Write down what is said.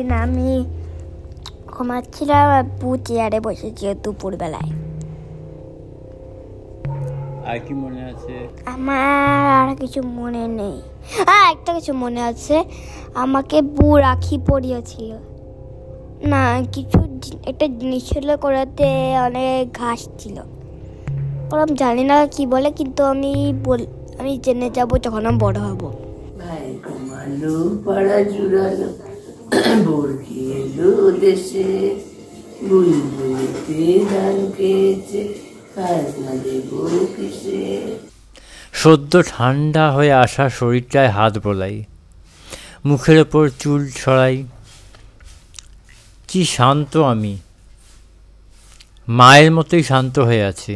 একদিন আমি ঘুমাচ্ছিলাম, আব্বু চেয়ারে বসেছিল দুপুরবেলায়। আর কি মনে আছে? আমার আর কিছু মনে নেই। একটা কিছু মনে আছে, আমাকে বউ রাখি পরিয়েছিল। না, কিছু একটা জিনিস ছিল, করাতে অনেক ঘাস ছিল। আমি জানি না কি বলে, কিন্তু আমি জেনে যাবো যখন আমি বড় হব। ভাই ঘুমালো, পাড়া জুড়ালো, বরকি এলো দেশে, বুলবুলিতে ধান খেয়েছে, খাজনা দেব কিসে। সদ্য ঠান্ডা হয়ে আসা শরীরটায় হাত বোলাই, মুখের ওপর চুল ছড়াই। কি শান্ত আমি, মায়ের মতোই শান্ত হয়ে আছি।